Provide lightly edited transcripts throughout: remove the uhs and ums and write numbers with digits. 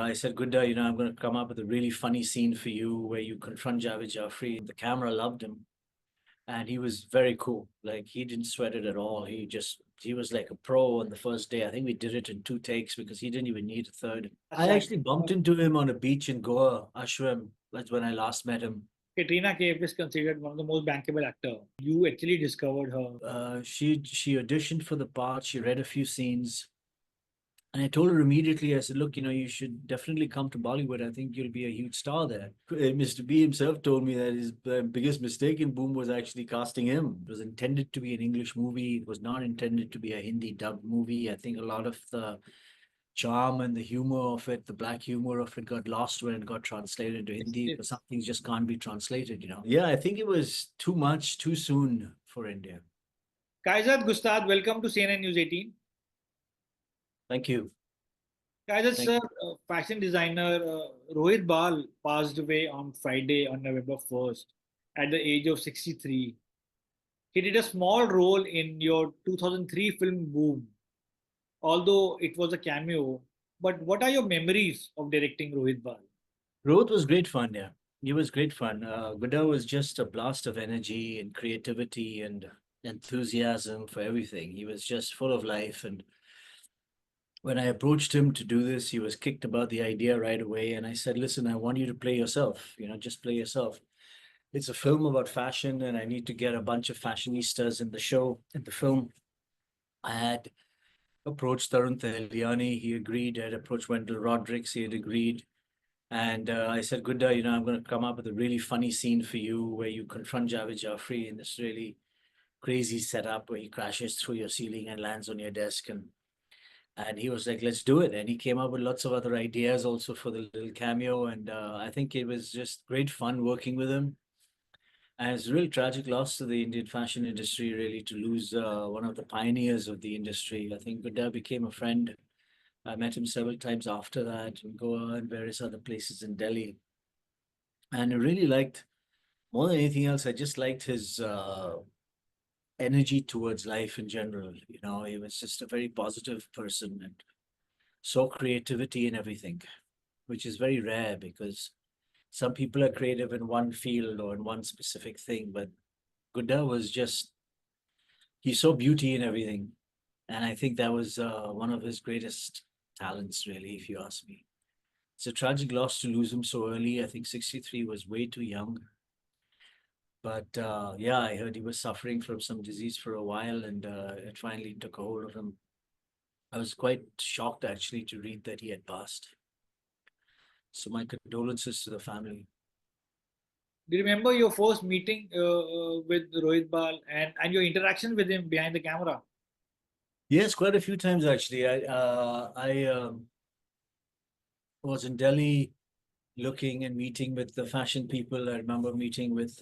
I said, Gunda, I'm going to come up with a really funny scene for you where you confront Javed Jafri. The camera loved him, and he was very cool. Like, he didn't sweat it at all. He was like a pro on the first day. I think we did it in 2 takes because he didn't even need a third. I actually bumped into him on a beach in Goa, Ashram. That's when I last met him. Katrina Kaif is considered one of the most bankable actor. You actually discovered her. She auditioned for the part. She read a few scenes. And I told her immediately, I said, look, you should definitely come to Bollywood. I think you'll be a huge star there. Mr. B himself told me that his biggest mistake in Boom was actually casting him. It was intended to be an English movie. It was not intended to be a Hindi dubbed movie. I think a lot of the charm and the humor of it, the black humor of it, got lost when it got translated to Hindi because some things just can't be translated. Yeah, I think it was too much, too soon for India. Kaizad Gustad, welcome to CNN News 18. Thank you. Kaizad sir, fashion designer Rohit Bal passed away on Friday on November 1st at the age of 63. He did a small role in your 2003 film Boom, although it was a cameo. But what are your memories of directing Rohit Bal? Rohit was great fun, yeah. He was great fun. Guda was just a blast of energy and creativity and enthusiasm for everything. He was just full of life. And when I approached him to do this, he was kicked about the idea right away. And I said, listen, I want you to play yourself, just play yourself. It's a film about fashion, and I need to get a bunch of fashionistas in the film. I had approached Tarun Tehliani, he agreed. I had approached Wendell Rodrigues, he had agreed. And I said, Gunda, I'm going to come up with a really funny scene for you where you confront Javed Jafri in this really crazy setup where he crashes through your ceiling and lands on your desk. And he was like, let's do it. And he came up with lots of other ideas also for the little cameo. And I think it was just great fun working with him. And it's a real tragic loss to the Indian fashion industry, really, to lose one of the pioneers of the industry. I think Gunda became a friend. I met him several times after that in Goa and various other places in Delhi. And I really liked, more than anything else, I just liked his energy towards life in general. He was just a very positive person and saw creativity in everything, which is very rare because some people are creative in one field or in one specific thing, but Gunda was just, he saw beauty in everything. And I think that was one of his greatest talents, really, if you ask me. It's a tragic loss to lose him so early. I think 63 was way too young. But yeah, I heard he was suffering from some disease for a while, and it finally took a hold of him. I was quite shocked, actually, to read that he had passed. So my condolences to the family. Do you remember your first meeting with Rohit Bal and your interaction with him behind the camera? Yes, quite a few times, actually. I was in Delhi looking and meeting with the fashion people. I remember meeting with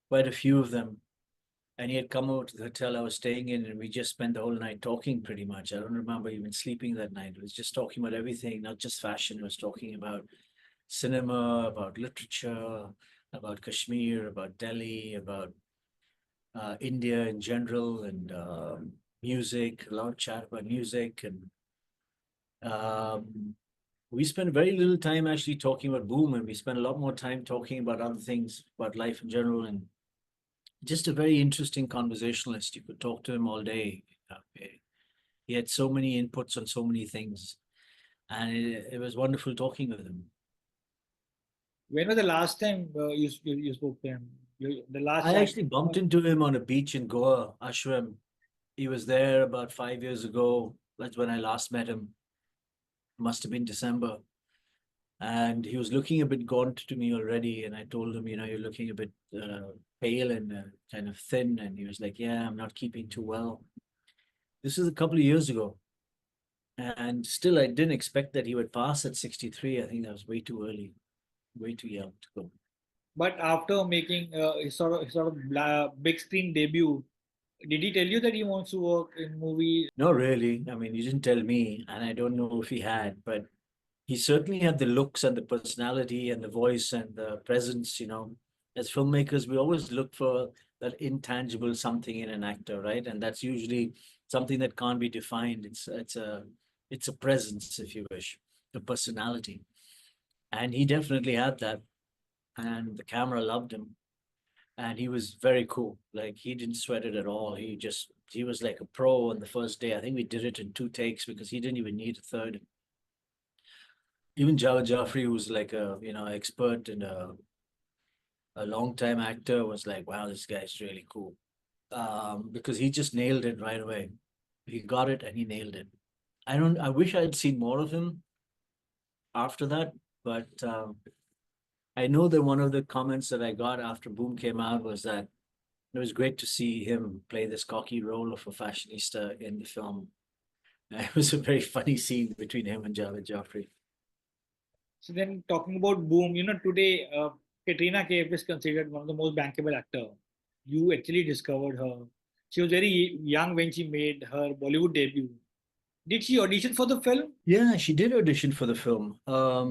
quite a few of them. And he had come over to the hotel I was staying in, and we just spent the whole night talking pretty much. I don't remember even sleeping that night. It was just talking about everything, not just fashion. It was talking about cinema, about literature, about Kashmir, about Delhi, about India in general, and music, a lot of chat about music. And we spent very little time actually talking about Boom, and we spent a lot more time talking about other things, about life in general. And just a very interesting conversationalist. You could talk to him all day. He had so many inputs on so many things, and it was wonderful talking with him. When was the last time you spoke to him? The last I time. actually bumped into him on a beach in Goa, Ashram. He was there about 5 years ago. That's when I last met him. Must have been December. And he was looking a bit gaunt to me already. And I told him, you're looking a bit pale and kind of thin. And he was like, yeah, I'm not keeping too well. This is a couple of years ago. And still, I didn't expect that he would pass at 63. I think that was way too early, way too young to go. But after making his big screen debut, did he tell you that he wants to work in movies? No, really. I mean, he didn't tell me, and I don't know if he had, but he certainly had the looks and the personality and the voice and the presence. As filmmakers, we always look for that intangible something in an actor, right? And that's usually something that can't be defined. It's a presence, if you wish. a personality. And he definitely had that. And the camera loved him. And he was very cool. Like he didn't sweat it at all. He was like a pro on the first day. I think we did it in 2 takes because he didn't even need a third. Even Jawed Jaffrey, who's like a expert and a long time actor, was like, wow, this guy's really cool. Because he just nailed it right away. He got it and he nailed it. I wish I'd seen more of him after that, but I know that one of the comments that I got after Boom came out was that it was great to see him play this cocky role of a fashionista in the film. It was a very funny scene between him and Javed Jaffrey. So then talking about Boom, today Katrina Kaif is considered one of the most bankable actor. You actually discovered her. She was very young when she made her Bollywood debut. Did she audition for the film? Yeah, she did audition for the film. I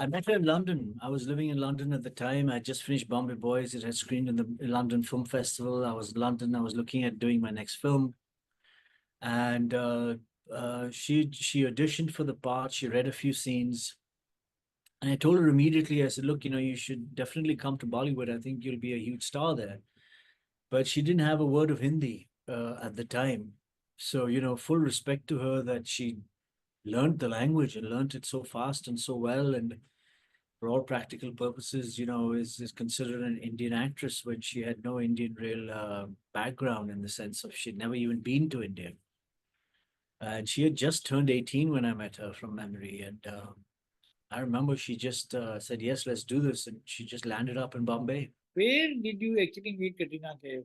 met her in London. I was living in London at the time. I just finished Bombay Boys. It had screened in the London Film Festival. I was in London. I was looking at doing my next film, and she auditioned for the part. She read a few scenes, and I told her immediately. I said, "Look, you should definitely come to Bollywood. I think you'll be a huge star there." But she didn't have a word of Hindi at the time, so full respect to her that she learned the language and learned it so fast and so well, and for all practical purposes, is considered an Indian actress when she had no Indian real background, in the sense of she'd never even been to India. And she had just turned 18 when I met her from memory. And I remember she just said, yes, let's do this. And she just landed up in Bombay. Where did you actually meet Katrina Kaif?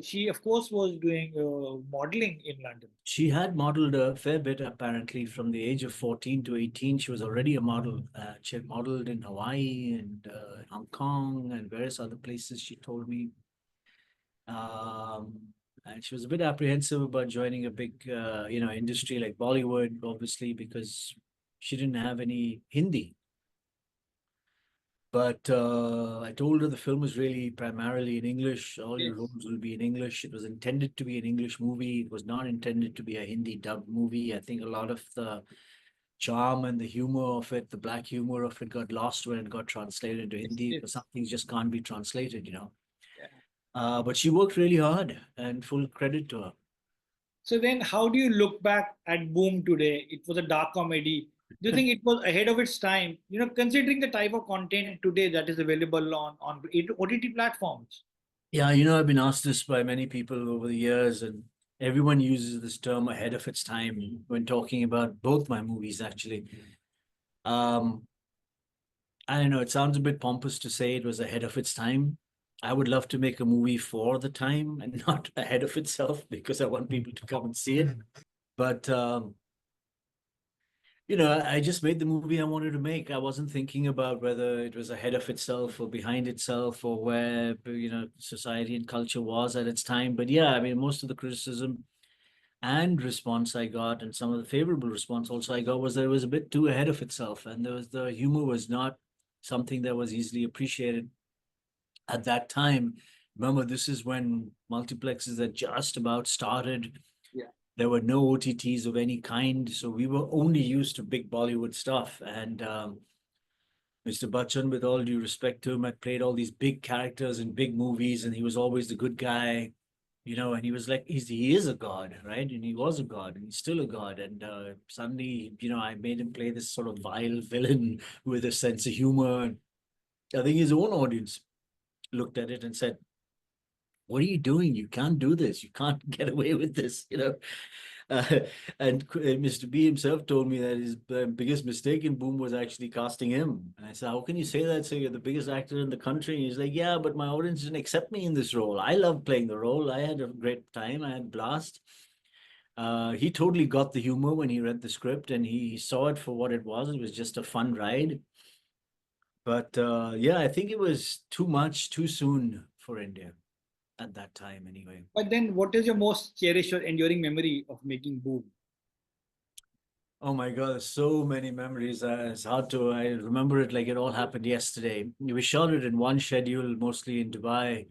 She, of course, was doing modeling in London. She had modeled a fair bit, apparently, from the age of 14 to 18. She was already a model. She had modeled in Hawaii and Hong Kong and various other places, she told me. Um, and she was a bit apprehensive about joining a big, industry like Bollywood, obviously, because she didn't have any Hindi. But I told her the film was really primarily in English. All your Yes. roles will be in English. It was intended to be an English movie. It was not intended to be a Hindi dubbed movie. I think a lot of the charm and the humor of it, the black humor of it, got lost when it got translated into Yes, Hindi, because yes. some things just can't be translated. Yeah. But she worked really hard, and full credit to her. So then, how do you look back at Boom today? It was a dark comedy. Do you think it was ahead of its time? Considering the type of content today that is available on OTT platforms. Yeah, I've been asked this by many people over the years, and everyone uses this term ahead of its time when talking about both my movies, actually. Um, I don't know, it sounds a bit pompous to say it was ahead of its time. I would love to make a movie for the time and not ahead of itself, because I want people to come and see it. But I just made the movie I wanted to make. I wasn't thinking about whether it was ahead of itself or behind itself, or where, society and culture was at its time. But yeah, I mean, most of the criticism and response I got, and some of the favorable response also I got, was that it was a bit too ahead of itself. And the humor was not something that was easily appreciated at that time. Remember, this is when multiplexes had just about started. Yeah. There were no OTTs of any kind, so we were only used to big Bollywood stuff. And Mr. Bachchan, with all due respect to him, had played all these big characters in big movies, and he was always the good guy, and he was like, he is a god, right? And he was a god, and he's still a god. And suddenly, I made him play this sort of vile villain with a sense of humor. And I think his own audience looked at it and said, what are you doing? You can't do this. You can't get away with this. Uh, and Mr. B himself told me that his biggest mistake in Boom was actually casting him. And I said, how can you say that? So you're the biggest actor in the country. And he's like, yeah, but my audience didn't accept me in this role. I love playing the role. I had a great time. I had a blast. He totally got the humor when he read the script, and he saw it for what it was. It was just a fun ride. But yeah, I think it was too much too soon for India at that time, anyway. But then, what is your most cherished or enduring memory of making Boom? Oh my God, there's so many memories. It's hard to, I remember it like it all happened yesterday. We shot it in one schedule, mostly in Dubai,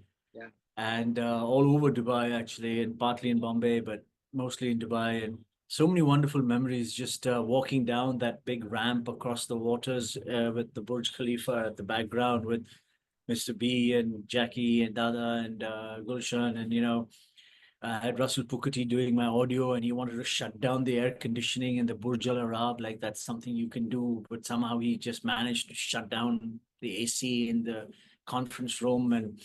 and all over Dubai, actually, and partly in Bombay, but mostly in Dubai. And So many wonderful memories just walking down that big ramp across the waters with the Burj Khalifa at the background with Mr. B and Jackie and Dada and Gulshan. And, I had Russell Pukati doing my audio, and he wanted to shut down the air conditioning in the Burj Al Arab. Like, that's something you can do. But somehow he just managed to shut down the AC in the conference room. And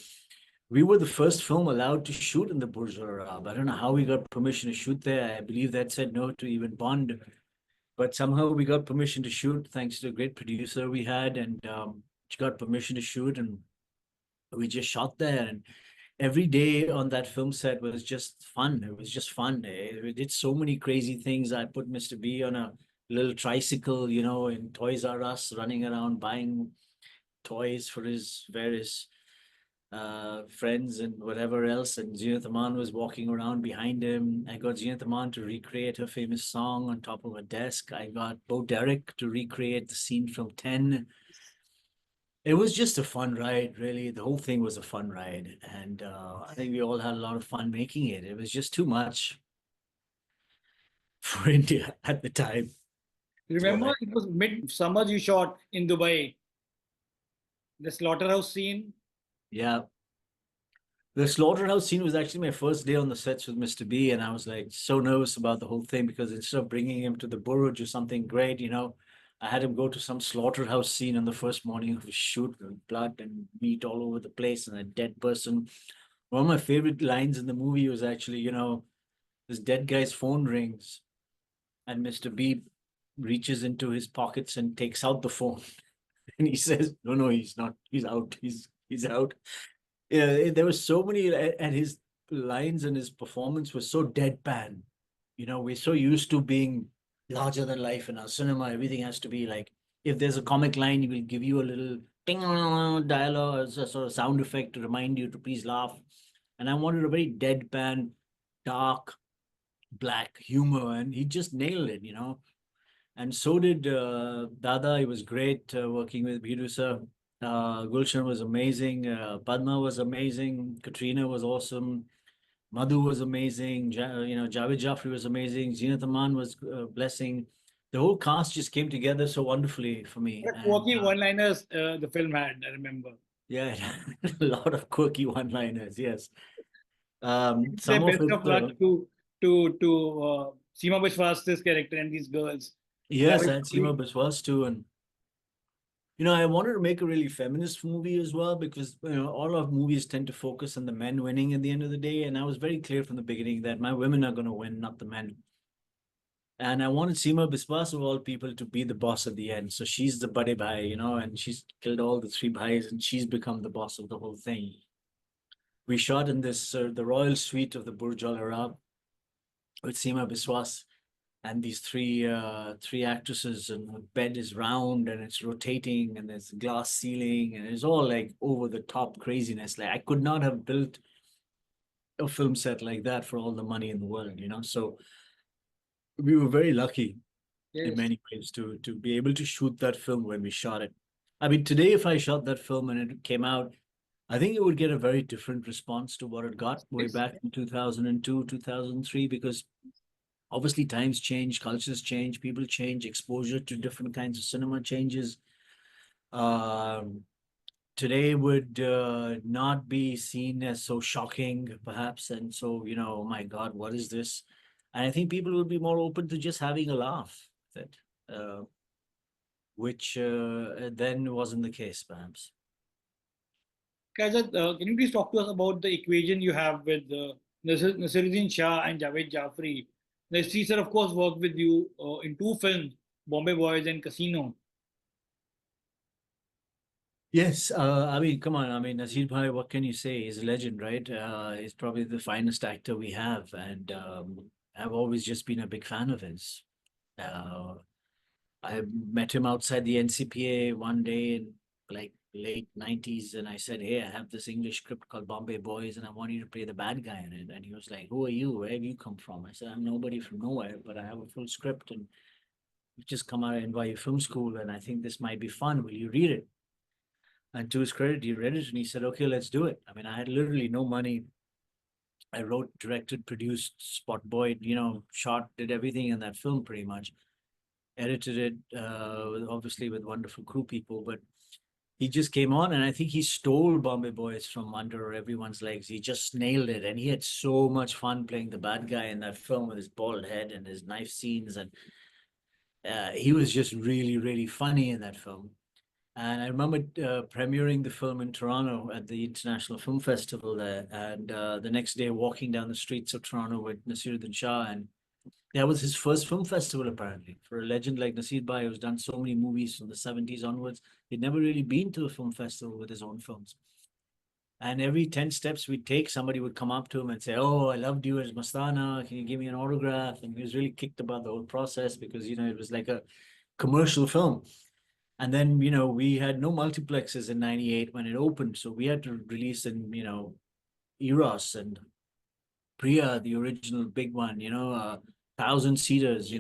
we were the first film allowed to shoot in the Burj Al Arab. I don't know how we got permission to shoot there. I believe that said no to even Bond, but somehow we got permission to shoot thanks to a great producer we had, and she got permission to shoot, and we just shot there. And every day on that film set was just fun. It was just fun. We did so many crazy things. I put Mr. B on a little tricycle, in Toys R Us, running around buying toys for his various friends and whatever else. And Zinat Aman was walking around behind him. I got Zinat Aman to recreate her famous song on top of a desk. I got Bo Derek to recreate the scene from 10. It was just a fun ride, really. The whole thing was a fun ride. And I think we all had a lot of fun making it. It was just too much for India at the time. Remember, it was mid-summer you shot in Dubai, the slaughterhouse scene. Yeah. The slaughterhouse scene was actually my first day on the sets with Mr. B, and I was like so nervous about the whole thing because instead of bringing him to the Burj or something great, I had him go to some slaughterhouse scene on the first morning of the shoot with blood and meat all over the place and a dead person. One of my favorite lines in the movie was actually, this dead guy's phone rings and Mr. B reaches into his pockets and takes out the phone. And he says, no, he's not. He's out. He's out. Yeah, there was so many, and his lines and his performance was so deadpan. We're so used to being larger than life in our cinema. Everything has to be like, if there's a comic line, he will give you a little ding dialogue, as a sort of sound effect to remind you to please laugh. And I wanted a very deadpan, dark, black humor, and he just nailed it. And so did Dada. It was great working with Birusa. Gulshan was amazing. Padma was amazing. Katrina was awesome. Madhu was amazing. Javed Jafri was amazing. Zinat Aman was a blessing. The whole cast just came together so wonderfully for me. What And quirky one-liners the film had, I remember. yeah, a lot of quirky one-liners. Yes, Say some of best it. of luck to Seema Bishwasta's character and these girls. Yes, Javed and Jaffrey. Seema Biswas too, and I wanted to make a really feminist movie as well because all of movies tend to focus on the men winning at the end of the day, and I was very clear from the beginning that my women are going to win, not the men. And I wanted Seema Biswas of all people to be the boss at the end. So she's the buddy bhai, and she's killed all the three bhais, and she's become the boss of the whole thing. We shot in this the royal suite of the Burj Al Arab with Seema Biswas and these three actresses, and the bed is round and it's rotating and there's a glass ceiling and it's all like over the top craziness. Like, I could not have built a film set like that for all the money in the world. So we were very lucky in Yes. many ways to be able to shoot that film when we shot it. I mean, today if I shot that film and it came out, I think it would get a very different response to what it got way Yes. back in 2002, 2003, because obviously times change, cultures change, people change, exposure to different kinds of cinema changes. Um, Today would not be seen as so shocking, perhaps, and so oh my God, what is this? And I think people would be more open to just having a laugh with it, which then wasn't the case, perhaps. Kaizad, can you please talk to us about the equation you have with Naseeruddin Shah and Javed Jafri? The streets of course, worked with you in two films, Bombay Boys and Casino. Yes, I mean, come on. I mean, Nasir Bhai, what can you say? He's a legend, right? He's probably the finest actor we have, and I've always just been a big fan of his. Uh, I met him outside the NCPA one day in like late 90s, and I said, "Hey, I have this English script called Bombay Boys, and I want you to play the bad guy in it." And he was like, "Who are you? Where have you come from?" I said, "I'm nobody from nowhere, but I have a full script, and we've just come out of NYU Film School, and I think this might be fun. Will you read it?" And to his credit, he read it and he said, "Okay, let's do it." I mean, I had literally no money. I wrote, directed, produced, spot boy, shot, did everything in that film pretty much. Edited it, obviously with wonderful crew people, but he just came on and I think he stole Bombay Boys from under everyone's legs. He just nailed it. And he had so much fun playing the bad guy in that film with his bald head and his knife scenes. And he was just really, really funny in that film. And I remember premiering the film in Toronto at the International Film Festival there. And the next day, walking down the streets of Toronto with Naseeruddin Shah. And that was his first film festival, apparently. For a legend like Nasir Bhai, who's done so many movies from the 70s onwards, he'd never really been to a film festival with his own films. And every 10 steps we'd take, somebody would come up to him and say, "Oh, I loved you as Mastana. Can you give me an autograph?" And he was really kicked about the whole process because, it was like a commercial film. And then, we had no multiplexes in 98 when it opened. So we had to release in, Eros and Priya, the original big one, 1,000 seaters,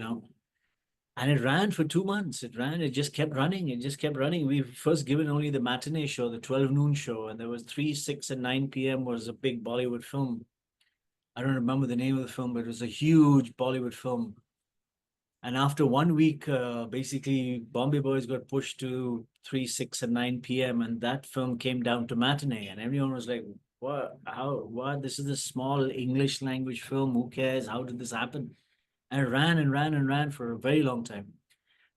and it ran for 2 months. It just kept running. It just kept running. We first given only the matinee show, the 12 noon show, and there was 3, 6, and 9 p.m. was a big Bollywood film. I don't remember the name of the film, but it was a huge Bollywood film. And after 1 week, basically, Bombay Boys got pushed to 3, 6, and 9 p.m. And that film came down to matinee. And everyone was like, what? How? What? This is a small English language film. Who cares? How did this happen? And it ran and ran and ran for a very long time.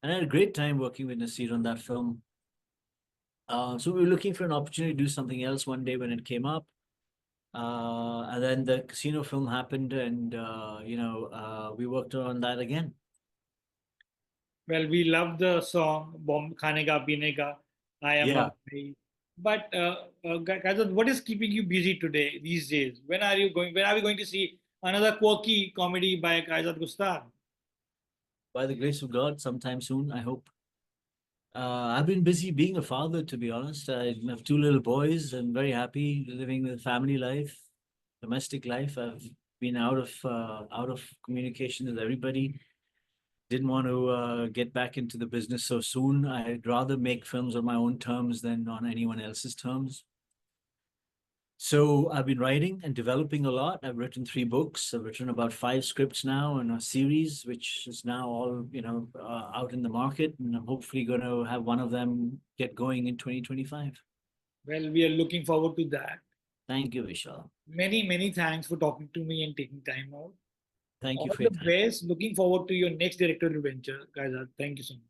And I had a great time working with Nasir on that film. So we were looking for an opportunity to do something else one day when it came up. And then the casino film happened, and we worked on that again. Well, we love the song Bomb Khane Ka Peene Ka, I Am Yeah. Mumbai. But Kaizad, what is keeping you busy today, these days? When are you going? When are we going to see another quirky comedy by Kaizad Gustad? By the grace of God, sometime soon, I hope. I've been busy being a father, to be honest. I have 2 little boys. I'm very happy living with family life, domestic life. I've been out of communication with everybody. Didn't want to get back into the business so soon. I'd rather make films on my own terms than on anyone else's terms. So I've been writing and developing a lot. I've written 3 books. I've written about 5 scripts now and a series, which is now all, out in the market. And I'm hopefully going to have one of them get going in 2025. Well, we are looking forward to that. Thank you, Vishal. Many, many thanks for talking to me and taking time out. Thank you All for the your time. best. Looking forward to your next directorial venture, Kaizad. Thank you so much.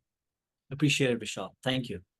Appreciate it, Vishal. Thank you.